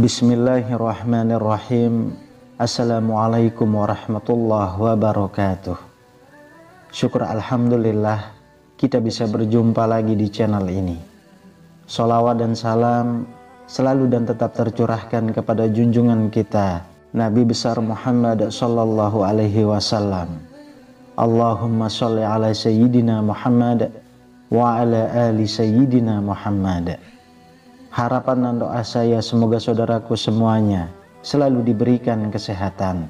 Bismillahirrahmanirrahim. Assalamualaikum warahmatullahi wabarakatuh. Syukur alhamdulillah kita bisa berjumpa lagi di channel ini. Sholawat dan salam selalu dan tetap tercurahkan kepada junjungan kita Nabi besar Muhammad sallallahu alaihi wasallam. Allahumma sholli ala sayyidina Muhammad wa ala ali sayyidina Muhammad. Harapan dan doa saya semoga saudaraku semuanya selalu diberikan kesehatan,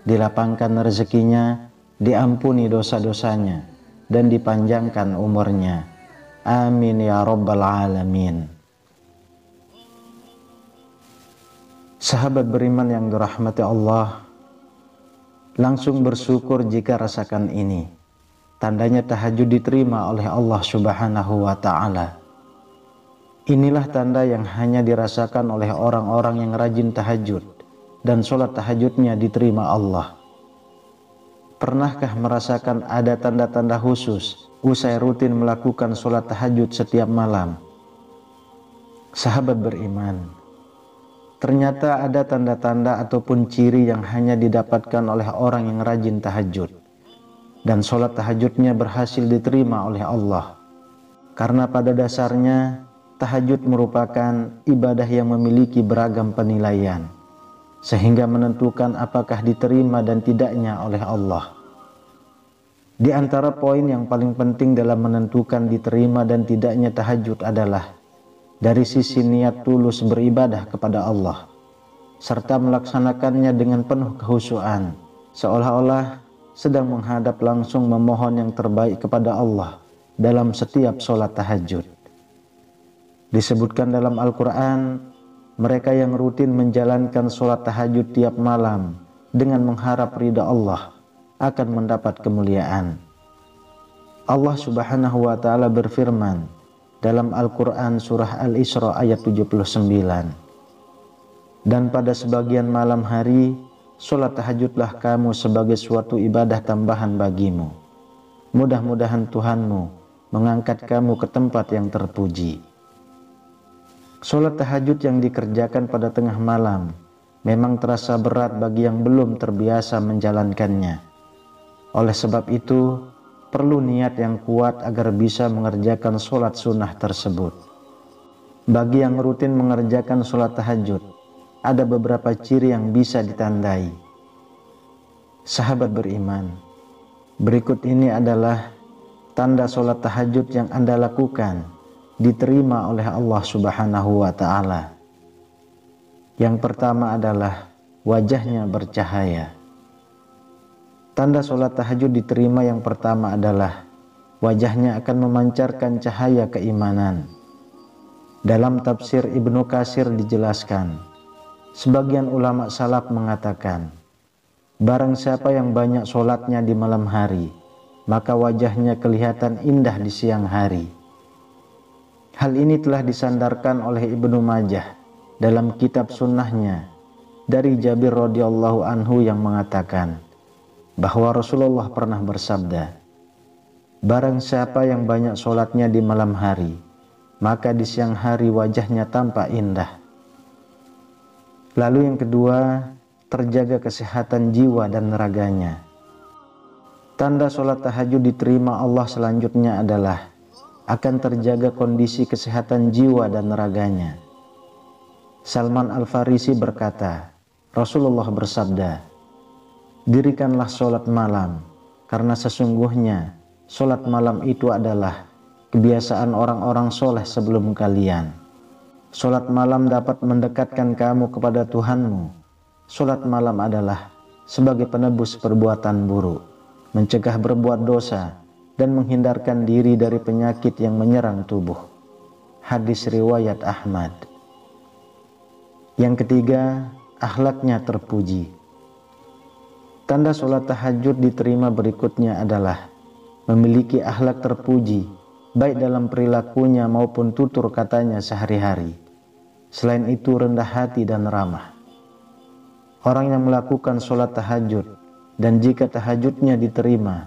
dilapangkan rezekinya, diampuni dosa-dosanya, dan dipanjangkan umurnya. Amin ya rabbal alamin. Sahabat beriman yang dirahmati Allah, langsung bersyukur jika rasakan ini. Tandanya tahajud diterima oleh Allah Subhanahu wa ta'ala. Inilah tanda yang hanya dirasakan oleh orang-orang yang rajin tahajud dan sholat tahajudnya diterima Allah. Pernahkah merasakan ada tanda-tanda khusus usai rutin melakukan sholat tahajud setiap malam? Sahabat beriman, ternyata ada tanda-tanda ataupun ciri yang hanya didapatkan oleh orang yang rajin tahajud dan sholat tahajudnya berhasil diterima oleh Allah. Karena pada dasarnya tahajud merupakan ibadah yang memiliki beragam penilaian, sehingga menentukan apakah diterima dan tidaknya oleh Allah. Di antara poin yang paling penting dalam menentukan diterima dan tidaknya tahajud adalah dari sisi niat tulus beribadah kepada Allah, serta melaksanakannya dengan penuh kekhusyuan, seolah-olah sedang menghadap langsung memohon yang terbaik kepada Allah dalam setiap sholat tahajud. Disebutkan dalam Al-Quran, mereka yang rutin menjalankan sholat tahajud tiap malam dengan mengharap ridha Allah akan mendapat kemuliaan. Allah Subhanahu wa ta'ala berfirman dalam Al-Quran surah Al-Isra ayat 79, dan pada sebagian malam hari sholat tahajudlah kamu sebagai suatu ibadah tambahan bagimu. Mudah-mudahan Tuhanmu mengangkat kamu ke tempat yang terpuji. Sholat tahajud yang dikerjakan pada tengah malam memang terasa berat bagi yang belum terbiasa menjalankannya. Oleh sebab itu, perlu niat yang kuat agar bisa mengerjakan sholat sunnah tersebut. Bagi yang rutin mengerjakan sholat tahajud, ada beberapa ciri yang bisa ditandai. Sahabat beriman, berikut ini adalah tanda sholat tahajud yang Anda lakukan diterima oleh Allah Subhanahu wa ta'ala. Yang pertama adalah wajahnya bercahaya. Tanda sholat tahajud diterima yang pertama adalah wajahnya akan memancarkan cahaya keimanan. Dalam tafsir Ibnu Katsir dijelaskan, sebagian ulama salaf mengatakan, barang siapa yang banyak sholatnya di malam hari, maka wajahnya kelihatan indah di siang hari. Hal ini telah disandarkan oleh Ibnu Majah dalam kitab sunnahnya dari Jabir radhiyallahu anhu yang mengatakan bahwa Rasulullah pernah bersabda, barang siapa yang banyak sholatnya di malam hari, maka di siang hari wajahnya tampak indah. Lalu yang kedua, terjaga kesehatan jiwa dan raganya. Tanda sholat tahajud diterima Allah selanjutnya adalah akan terjaga kondisi kesehatan jiwa dan raganya. Salman Al-Farisi berkata, Rasulullah bersabda, dirikanlah sholat malam, karena sesungguhnya sholat malam itu adalah kebiasaan orang-orang soleh sebelum kalian. Sholat malam dapat mendekatkan kamu kepada Tuhanmu. Sholat malam adalah sebagai penebus perbuatan buruk, mencegah berbuat dosa, dan menghindarkan diri dari penyakit yang menyerang tubuh. Hadis riwayat Ahmad. Yang ketiga, akhlaknya terpuji. Tanda sholat tahajud diterima berikutnya adalah memiliki akhlak terpuji, baik dalam perilakunya maupun tutur katanya sehari-hari. Selain itu rendah hati dan ramah. Orang yang melakukan sholat tahajud dan jika tahajudnya diterima,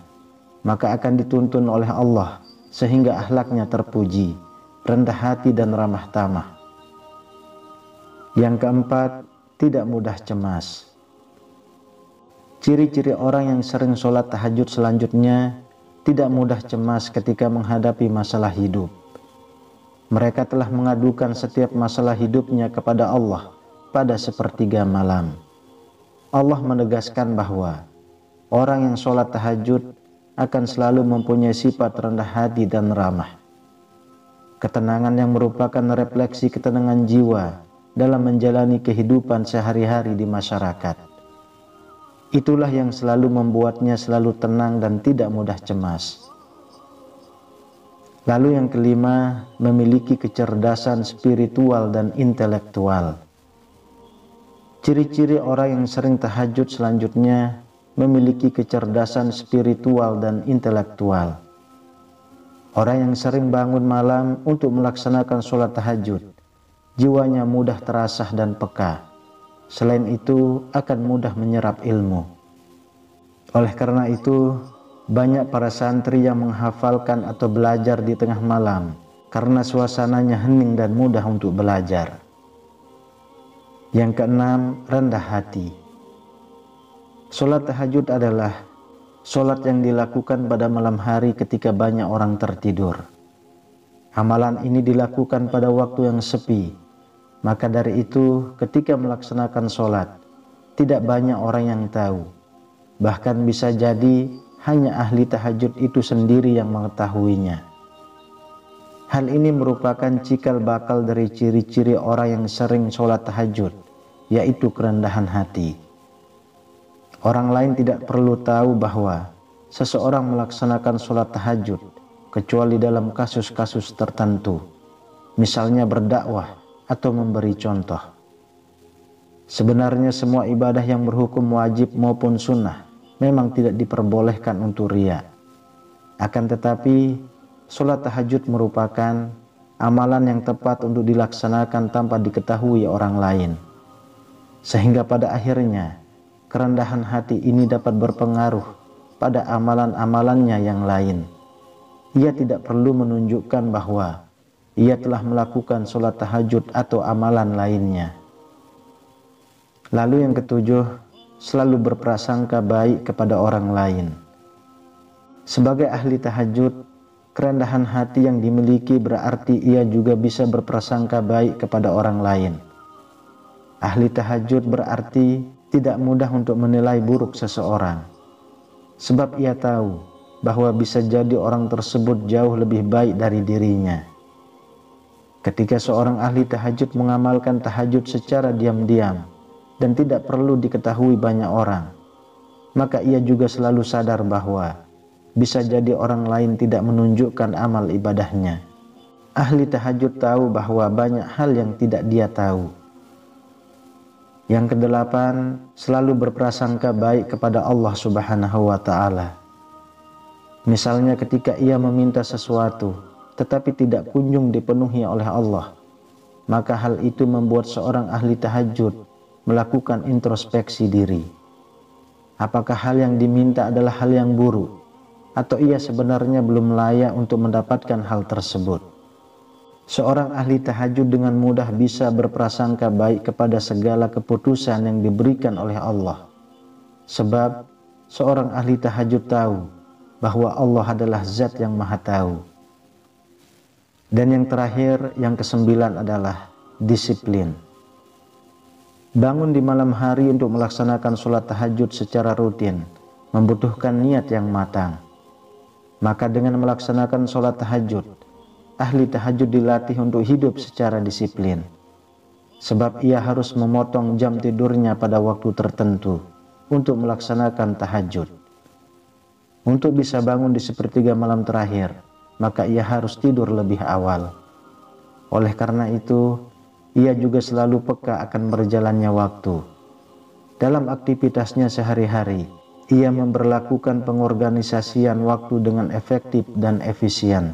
maka akan dituntun oleh Allah sehingga akhlaknya terpuji, rendah hati dan ramah tamah. Yang keempat, tidak mudah cemas. Ciri-ciri orang yang sering sholat tahajud selanjutnya tidak mudah cemas ketika menghadapi masalah hidup. Mereka telah mengadukan setiap masalah hidupnya kepada Allah pada sepertiga malam. Allah menegaskan bahwa orang yang sholat tahajud akan selalu mempunyai sifat rendah hati dan ramah. Ketenangan yang merupakan refleksi ketenangan jiwa dalam menjalani kehidupan sehari-hari di masyarakat. Itulah yang selalu membuatnya selalu tenang dan tidak mudah cemas. Lalu yang kelima, memiliki kecerdasan spiritual dan intelektual. Ciri-ciri orang yang sering tahajud selanjutnya memiliki kecerdasan spiritual dan intelektual. Orang yang sering bangun malam untuk melaksanakan sholat tahajud, jiwanya mudah terasah dan peka. Selain itu, akan mudah menyerap ilmu. Oleh karena itu, banyak para santri yang menghafalkan atau belajar di tengah malam karena suasananya hening dan mudah untuk belajar. Yang keenam, rendah hati. Sholat tahajud adalah sholat yang dilakukan pada malam hari ketika banyak orang tertidur. Amalan ini dilakukan pada waktu yang sepi. Maka dari itu, ketika melaksanakan sholat, tidak banyak orang yang tahu. Bahkan bisa jadi hanya ahli tahajud itu sendiri yang mengetahuinya. Hal ini merupakan cikal bakal dari ciri-ciri orang yang sering sholat tahajud, yaitu kerendahan hati. Orang lain tidak perlu tahu bahwa seseorang melaksanakan sholat tahajud, kecuali dalam kasus-kasus tertentu, misalnya berdakwah atau memberi contoh. Sebenarnya semua ibadah yang berhukum wajib maupun sunnah memang tidak diperbolehkan untuk riya. Akan tetapi, sholat tahajud merupakan amalan yang tepat untuk dilaksanakan tanpa diketahui orang lain. Sehingga pada akhirnya, kerendahan hati ini dapat berpengaruh pada amalan-amalannya yang lain. Ia tidak perlu menunjukkan bahwa ia telah melakukan sholat tahajud atau amalan lainnya. Lalu yang ketujuh, selalu berprasangka baik kepada orang lain. Sebagai ahli tahajud, kerendahan hati yang dimiliki berarti ia juga bisa berprasangka baik kepada orang lain. Ahli tahajud berarti tidak mudah untuk menilai buruk seseorang, sebab ia tahu bahwa bisa jadi orang tersebut jauh lebih baik dari dirinya. Ketika seorang ahli tahajud mengamalkan tahajud secara diam-diam dan tidak perlu diketahui banyak orang, maka ia juga selalu sadar bahwa bisa jadi orang lain tidak menunjukkan amal ibadahnya. Ahli tahajud tahu bahwa banyak hal yang tidak dia tahu. Yang kedelapan, selalu berprasangka baik kepada Allah Subhanahu wa Ta'ala. Misalnya ketika ia meminta sesuatu tetapi tidak kunjung dipenuhi oleh Allah, maka hal itu membuat seorang ahli tahajud melakukan introspeksi diri. Apakah hal yang diminta adalah hal yang buruk, atau ia sebenarnya belum layak untuk mendapatkan hal tersebut? Seorang ahli tahajud dengan mudah bisa berprasangka baik kepada segala keputusan yang diberikan oleh Allah, sebab seorang ahli tahajud tahu bahwa Allah adalah zat yang maha tahu. Dan yang terakhir, yang kesembilan adalah disiplin. Bangun di malam hari untuk melaksanakan sholat tahajud secara rutin membutuhkan niat yang matang. Maka dengan melaksanakan sholat tahajud, ahli tahajud dilatih untuk hidup secara disiplin. Sebab ia harus memotong jam tidurnya pada waktu tertentu untuk melaksanakan tahajud. Untuk bisa bangun di sepertiga malam terakhir, maka ia harus tidur lebih awal. Oleh karena itu, ia juga selalu peka akan berjalannya waktu. Dalam aktivitasnya sehari-hari, ia memberlakukan pengorganisasian waktu dengan efektif dan efisien.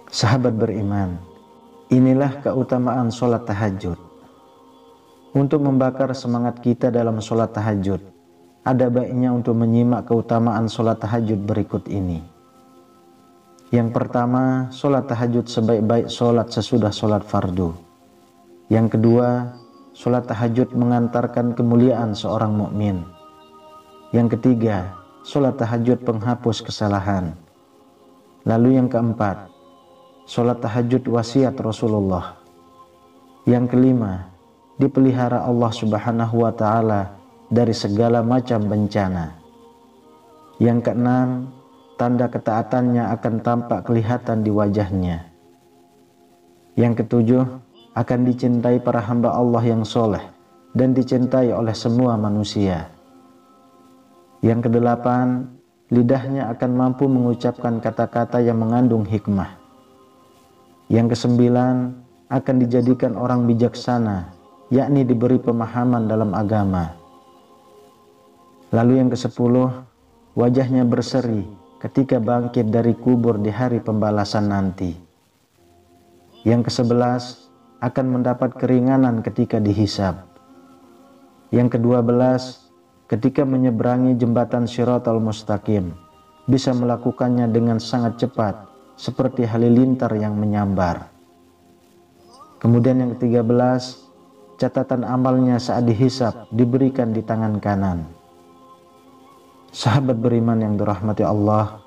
Sahabat beriman, inilah keutamaan sholat tahajud. Untuk membakar semangat kita dalam sholat tahajud, ada baiknya untuk menyimak keutamaan sholat tahajud berikut ini. Yang pertama, sholat tahajud sebaik-baik sholat sesudah sholat fardu. Yang kedua, sholat tahajud mengantarkan kemuliaan seorang mukmin. Yang ketiga, sholat tahajud penghapus kesalahan. Lalu yang keempat, sholat tahajud wasiat Rasulullah. Yang kelima, dipelihara Allah Subhanahu wa Ta'ala dari segala macam bencana. Yang keenam, tanda ketaatannya akan tampak kelihatan di wajahnya. Yang ketujuh, akan dicintai para hamba Allah yang soleh dan dicintai oleh semua manusia. Yang kedelapan, lidahnya akan mampu mengucapkan kata-kata yang mengandung hikmah. Yang kesembilan, akan dijadikan orang bijaksana, yakni diberi pemahaman dalam agama. Lalu yang kesepuluh, wajahnya berseri ketika bangkit dari kubur di hari pembalasan nanti. Yang kesebelas, akan mendapat keringanan ketika dihisab. Yang kedua belas, ketika menyeberangi jembatan Shiratal Mustaqim, bisa melakukannya dengan sangat cepat, seperti halilintar yang menyambar. Kemudian yang ke-13, catatan amalnya saat dihisab diberikan di tangan kanan. Sahabat beriman yang dirahmati Allah,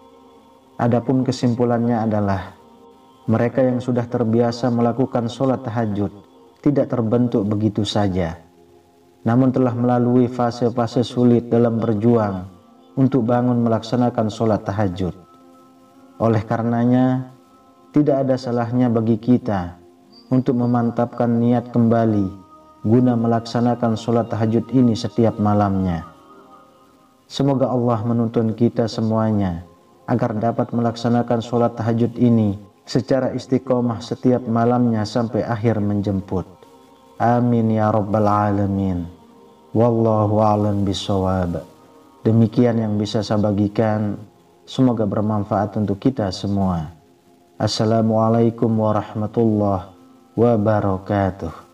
adapun kesimpulannya adalah mereka yang sudah terbiasa melakukan sholat tahajud tidak terbentuk begitu saja, namun telah melalui fase-fase sulit dalam berjuang untuk bangun melaksanakan sholat tahajud. Oleh karenanya, tidak ada salahnya bagi kita untuk memantapkan niat kembali guna melaksanakan sholat tahajud ini setiap malamnya. Semoga Allah menuntun kita semuanya agar dapat melaksanakan sholat tahajud ini secara istiqomah setiap malamnya sampai akhir menjemput. Amin ya rabbal alamin. Wallahu a'lam bishawab. Demikian yang bisa saya bagikan, semoga bermanfaat untuk kita semua. Assalamualaikum warahmatullahi wabarakatuh.